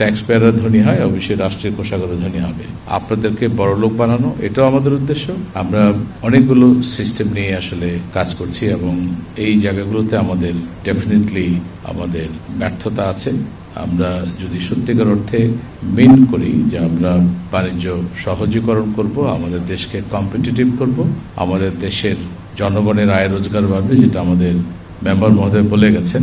Tax পেয়াররা ধনী হয়, অবশ্যই রাষ্ট্রের কোষাগার ধনী হবে। আপনাদেরকে বড়লোক বানানো, এটাও আমাদের উদ্দেশ্য। আমরা অনেকগুলো সিস্টেম নিয়ে আসলে কাজ করছি এবং এই জায়গাগুলোতে আমাদের ডেফিনেটলি আমাদের ব্যর্থতা আছে। আমরা যদি সত্যিকার অর্থে মেন করি যে আমরা বাণিজ্য সহজীকরণ করব, আমাদের দেশকে কম্পিটিটিভ করব, আমাদের দেশের জনগণের আয় রোজগার বাড়বে, যেটা আমাদের মেম্বার মহোদয় বলে গেছেন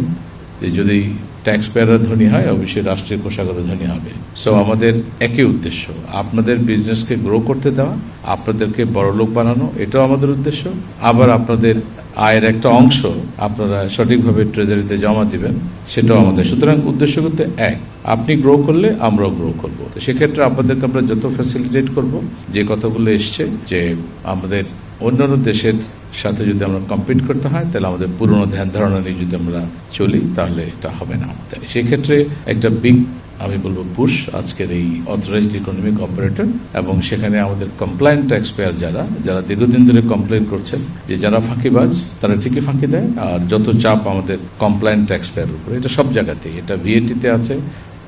যে যদি ট্যাক্স পেয়াররা ধনী হয়, অবশ্যই রাষ্ট্রের কোষাগার ধনী হবে। সো আমাদের একই উদ্দেশ্য, আপনাদের বিজনেসকে গ্রো করতে দেওয়া, আপনাদেরকে বড়লোক বানানো, এটাও আমাদের উদ্দেশ্য। আবার আপনাদের আয়ের একটা অংশ আপনারা সঠিকভাবে ট্রেজারিতে জমা দিবেন, সেটাও আমাদের। সুতরাং উদ্দেশ্য কিন্তু এক, আপনি গ্রো করলে আমরাও গ্রো করব। তো সেক্ষেত্রে আপনাদেরকে আমরা যত ফ্যাসিলিটেট করব, যে কথাগুলো এসছে যে আমাদের অন্যান্য দেশের সাথে যদি আমরা কম্পিট করতে হয়, তাহলে আমাদের পুরনো ধ্যান ধারণা নিয়ে যদি আমরা চলি, তাহলে এটা হবে না। সেই ক্ষেত্রে একটা বিগ আমি বলবো পুশ আজকের এই অথরাইজড ইকোনমিক অপারেটর, এবং সেখানে আমাদের কমপ্লায়েন্ট ট্যাক্স পেয়ার যারা দীর্ঘদিন ধরে কমপ্লেন করছেন যে যারা ফাঁকিবাজ তারা ঠিকই ফাঁকি দেয়, আর যত চাপ আমাদের কমপ্লায়েন্ট ট্যাক্স পেয়ার উপরে, এটা সব জায়গাতেই, এটা ভিএটিতে আছে,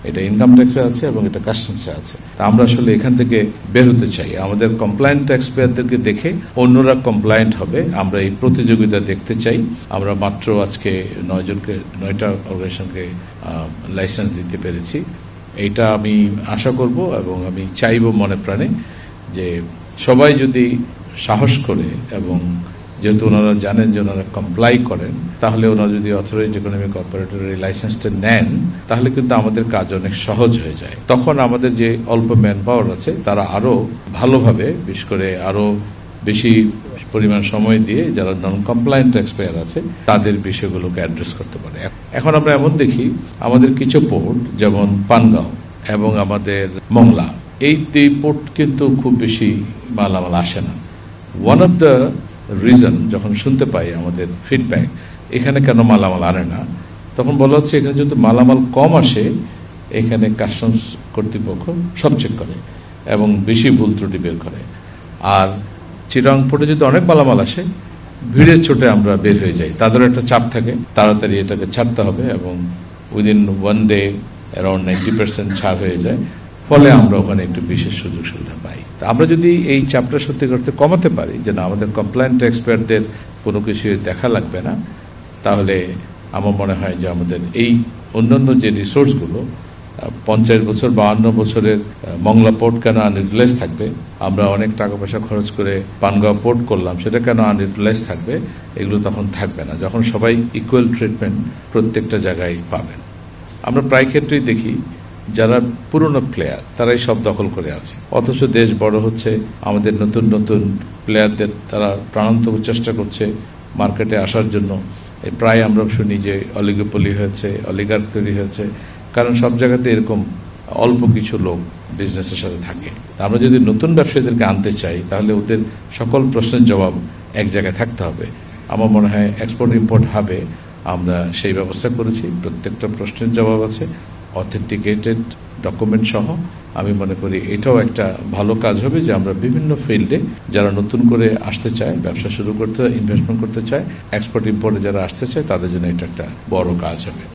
এটা ইনকাম ট্যাক্সে আছে এবং এটা কাস্টমসে আছে। তা আমরা আসলে এখান থেকে বের হতে চাই। আমাদের কমপ্লায়েন্ট ট্যাক্স পেয়ারদেরকে দেখে অন্যরা কমপ্লায়েন্ট হবে, আমরা এই প্রতিযোগিতা দেখতে চাই। আমরা মাত্র আজকে 9টা অর্গানাইজেশনকে লাইসেন্স দিতে পেরেছি। এইটা আমি আশা করব এবং আমি চাইব মনে প্রাণে যে সবাই যদি সাহস করে, এবং যেহেতু ওনারা জানেন যে ওনারা কমপ্লাই করেন, তাহলে ওনারা যদি অথরাইজড ইকোনমিক অপারেটরের এই লাইসেন্সটা নেন, তাহলে কিন্তু আমাদের কাজ অনেক সহজ হয়ে যায়। তখন আমাদের যে অল্প ম্যান পাওয়ার আছে তারা আরো ভালোভাবে, বিশেষ করে আরো বেশি পরিমাণ সময় দিয়ে যারা নন কমপ্লায়েন্ট ট্যাক্স পেয়ার আছে তাদের বিষয়গুলোকে অ্যাড্রেস করতে পারে। এখন আমরা এমন দেখি আমাদের কিছু পোর্ট, যেমন পানগাঁও এবং আমাদের মংলা, এই দুই পোর্ট কিন্তু খুব বেশি মালামাল আসে না। ওয়ান অফ দ্য রিজন যখন শুনতে পাই আমাদের ফিডব্যাক, এখানে কেন মালামাল আনে না, তখন বলা হচ্ছে এখানে যেহেতু মালামাল কম আসে, এখানে কাস্টমস কর্তৃপক্ষ সব চেক করে এবং বেশি ভুল ত্রুটি বের করে। আর চিটাগং পোর্টে যদি অনেক মালামাল আসে, ভিড়ের চোটে আমরা বের হয়ে যাই, তাদের একটা চাপ থাকে, তাড়াতাড়ি এটাকে ছাড়তে হবে এবং উইদিন 1 ডে অ্যারাউন্ড 90% ছাড় হয়ে যায়। ফলে আমরা ওখানে একটু বিশেষ সুযোগ সুবিধা পাই। আমরা যদি এই চাপটা সত্যি করতে কমাতে পারি, যে না আমাদের কমপ্লায়েন্ট ট্যাক্স পেয়ারদের কোনো কিছু দেখা লাগবে না, তাহলে আমার মনে হয় যে আমাদের এই অন্যান্য যে রিসোর্সগুলো 50 বছর 52 বছরের মংলা পোর্ট কেন আনইউটিলাইজ থাকবে, আমরা অনেক টাকা পয়সা খরচ করে পানগাঁও পোর্ট করলাম, সেটা কেন আনইউটিলাইজ থাকবে, এগুলো তখন থাকবে না, যখন সবাই ইকুয়াল ট্রিটমেন্ট প্রত্যেকটা জায়গায় পাবেন। আমরা প্রায় ক্ষেত্রেই দেখি যারা পুরনো প্লেয়ার তারাই সব দখল করে আছে, অথচ দেশ বড় হচ্ছে, আমাদের নতুন নতুন প্লেয়ারদের তারা প্রাণান্তক চেষ্টা করছে মার্কেটে আসার জন্য। প্রায় আমরা শুনি যে অলিগোপলি হয়েছে, অলিগার্ক তৈরি হয়েছে, কারণ সব জায়গাতে এরকম অল্প কিছু লোক বিজনেসের সাথে থাকে। আমরা যদি নতুন ব্যবসায়ীদেরকে আনতে চাই, তাহলে ওদের সকল প্রশ্নের জবাব এক জায়গায় থাকতে হবে। আমার মনে হয় এক্সপোর্ট ইম্পোর্ট হাবে আমরা সেই ব্যবস্থা করেছি, প্রত্যেকটা প্রশ্নের জবাব আছে, অথেন্টিকেটেড ডকুমেন্ট সহ। আমি মনে করি এটাও একটা ভালো কাজ হবে, যে আমরা বিভিন্ন ফিল্ডে যারা নতুন করে আসতে চায়, ব্যবসা শুরু করতে, ইনভেস্টমেন্ট করতে চায়, এক্সপোর্ট ইম্পোর্টে যারা আসতে চায়, তাদের জন্য এটা একটা বড় কাজ হবে।